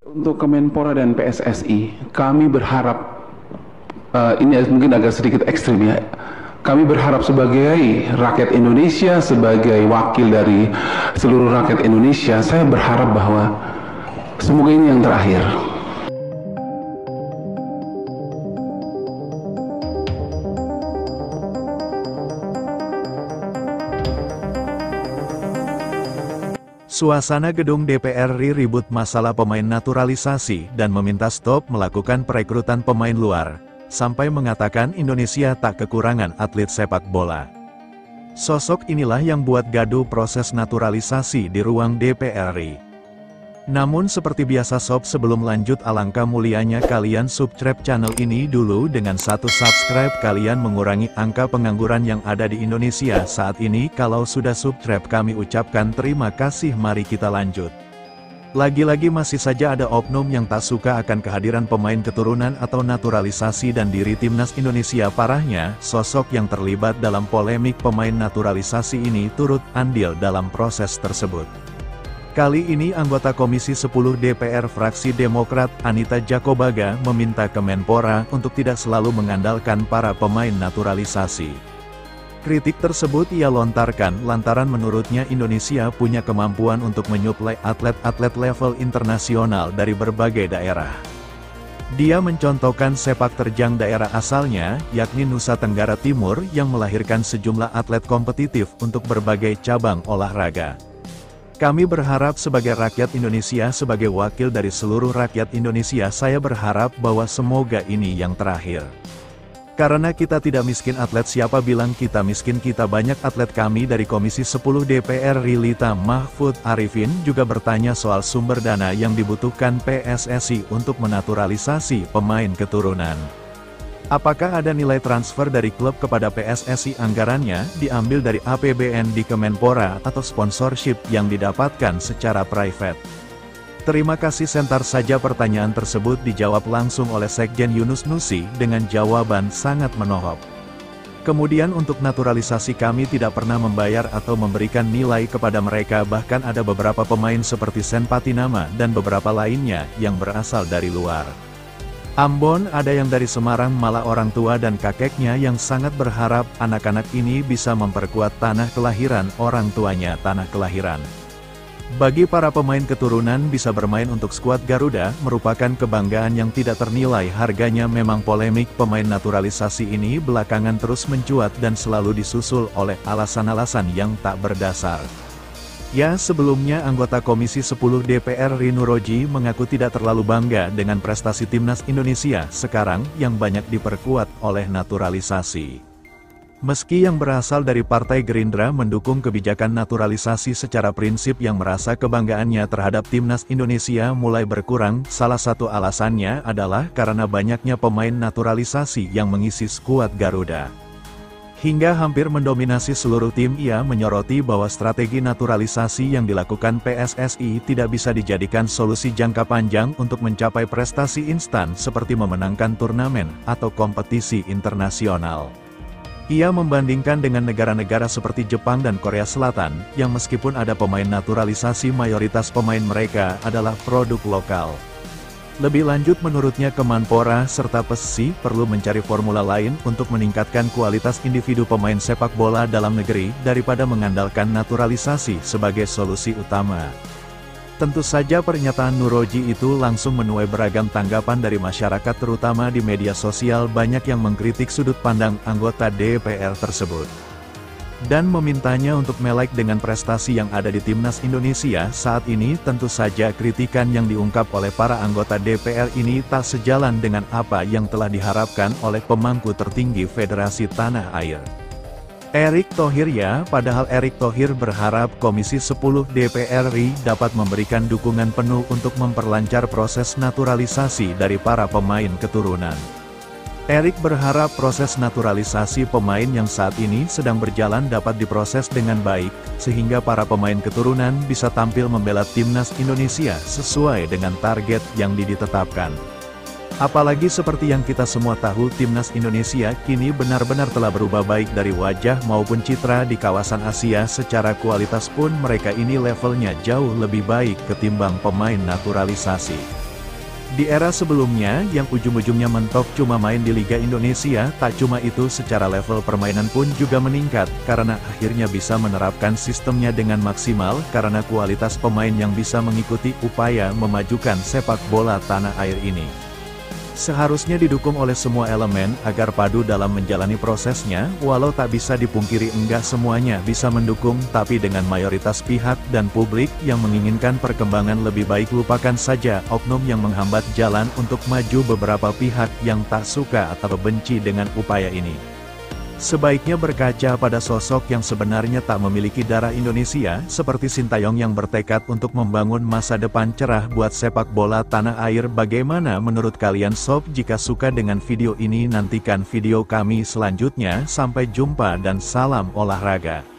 Untuk Kemenpora dan PSSI, kami berharap, ini mungkin agak sedikit ekstrim ya, kami berharap sebagai rakyat Indonesia, sebagai wakil dari seluruh rakyat Indonesia, saya berharap bahwa semoga ini yang terakhir. Suasana gedung DPR RI ribut masalah pemain naturalisasi dan meminta stop melakukan perekrutan pemain luar, sampai mengatakan Indonesia tak kekurangan atlet sepak bola. Sosok inilah yang buat gaduh proses naturalisasi di ruang DPR RI. Namun seperti biasa sob, sebelum lanjut alangkah mulianya kalian subscribe channel ini dulu. Dengan satu subscribe kalian mengurangi angka pengangguran yang ada di Indonesia saat ini. Kalau sudah subscribe kami ucapkan terima kasih. Mari kita lanjut. Lagi-lagi masih saja ada oknum yang tak suka akan kehadiran pemain keturunan atau naturalisasi dan diri timnas Indonesia. Parahnya, sosok yang terlibat dalam polemik pemain naturalisasi ini turut andil dalam proses tersebut. Kali ini anggota Komisi 10 DPR fraksi Demokrat, Anita Jakobaga, meminta Kemenpora untuk tidak selalu mengandalkan para pemain naturalisasi. Kritik tersebut ia lontarkan lantaran menurutnya Indonesia punya kemampuan untuk menyuplai atlet-atlet level internasional dari berbagai daerah. Dia mencontohkan sepak terjang daerah asalnya, yakni Nusa Tenggara Timur, yang melahirkan sejumlah atlet kompetitif untuk berbagai cabang olahraga. Kami berharap sebagai rakyat Indonesia, sebagai wakil dari seluruh rakyat Indonesia, saya berharap bahwa semoga ini yang terakhir. Karena kita tidak miskin atlet. Siapa bilang kita miskin? Kita banyak atlet. Kami dari Komisi 10 DPR RI Lita Mahfud Arifin juga bertanya soal sumber dana yang dibutuhkan PSSI untuk menaturalisasi pemain keturunan. Apakah ada nilai transfer dari klub kepada PSSI? Anggarannya diambil dari APBN di Kemenpora atau sponsorship yang didapatkan secara private? Terima kasih. Sebentar saja pertanyaan tersebut dijawab langsung oleh Sekjen Yunus Nusi dengan jawaban sangat menohok. Kemudian untuk naturalisasi kami tidak pernah membayar atau memberikan nilai kepada mereka, bahkan ada beberapa pemain seperti Sen Patinama dan beberapa lainnya yang berasal dari luar Ambon, ada yang dari Semarang. Malah orang tua dan kakeknya yang sangat berharap anak-anak ini bisa memperkuat tanah kelahiran orang tuanya. Tanah kelahiran bagi para pemain keturunan bisa bermain untuk skuad Garuda merupakan kebanggaan yang tidak ternilai harganya. Memang polemik pemain naturalisasi ini belakangan terus mencuat dan selalu disusul oleh alasan-alasan yang tak berdasar. Ya, sebelumnya anggota Komisi 10 DPR RI Nuroji mengaku tidak terlalu bangga dengan prestasi timnas Indonesia sekarang yang banyak diperkuat oleh naturalisasi. Meski yang berasal dari Partai Gerindra mendukung kebijakan naturalisasi secara prinsip, yang merasa kebanggaannya terhadap timnas Indonesia mulai berkurang. Salah satu alasannya adalah karena banyaknya pemain naturalisasi yang mengisi skuad Garuda hingga hampir mendominasi seluruh tim. Ia menyoroti bahwa strategi naturalisasi yang dilakukan PSSI tidak bisa dijadikan solusi jangka panjang untuk mencapai prestasi instan seperti memenangkan turnamen atau kompetisi internasional. Ia membandingkan dengan negara-negara seperti Jepang dan Korea Selatan, yang meskipun ada pemain naturalisasi, mayoritas pemain mereka adalah produk lokal. Lebih lanjut, menurutnya Kemenpora serta PSSI perlu mencari formula lain untuk meningkatkan kualitas individu pemain sepak bola dalam negeri daripada mengandalkan naturalisasi sebagai solusi utama. Tentu saja pernyataan Nuroji itu langsung menuai beragam tanggapan dari masyarakat, terutama di media sosial. Banyak yang mengkritik sudut pandang anggota DPR tersebut dan memintanya untuk melek dengan prestasi yang ada di timnas Indonesia saat ini. Tentu saja kritikan yang diungkap oleh para anggota DPR ini tak sejalan dengan apa yang telah diharapkan oleh pemangku tertinggi Federasi Tanah Air, Erick Thohir. Ya, padahal Erick Thohir berharap Komisi 10 DPR RI dapat memberikan dukungan penuh untuk memperlancar proses naturalisasi dari para pemain keturunan. Erick berharap proses naturalisasi pemain yang saat ini sedang berjalan dapat diproses dengan baik, sehingga para pemain keturunan bisa tampil membela timnas Indonesia sesuai dengan target yang ditetapkan. Apalagi seperti yang kita semua tahu, timnas Indonesia kini benar-benar telah berubah baik dari wajah maupun citra di kawasan Asia. Secara kualitas pun mereka ini levelnya jauh lebih baik ketimbang pemain naturalisasi. Di era sebelumnya, yang ujung-ujungnya mentok cuma main di Liga Indonesia, tak cuma itu secara level permainan pun juga meningkat, karena akhirnya bisa menerapkan sistemnya dengan maksimal, karena kualitas pemain yang bisa mengikuti upaya memajukan sepak bola tanah air ini. Seharusnya didukung oleh semua elemen, agar padu dalam menjalani prosesnya, walau tak bisa dipungkiri enggak semuanya bisa mendukung, tapi dengan mayoritas pihak dan publik yang menginginkan perkembangan lebih baik, lupakan saja oknum yang menghambat jalan untuk maju beberapa pihak yang tak suka atau benci dengan upaya ini. Sebaiknya berkaca pada sosok yang sebenarnya tak memiliki darah Indonesia, seperti Sintayong yang bertekad untuk membangun masa depan cerah buat sepak bola tanah air. Bagaimana menurut kalian sob? Jika suka dengan video ini, nantikan video kami selanjutnya. Sampai jumpa dan salam olahraga.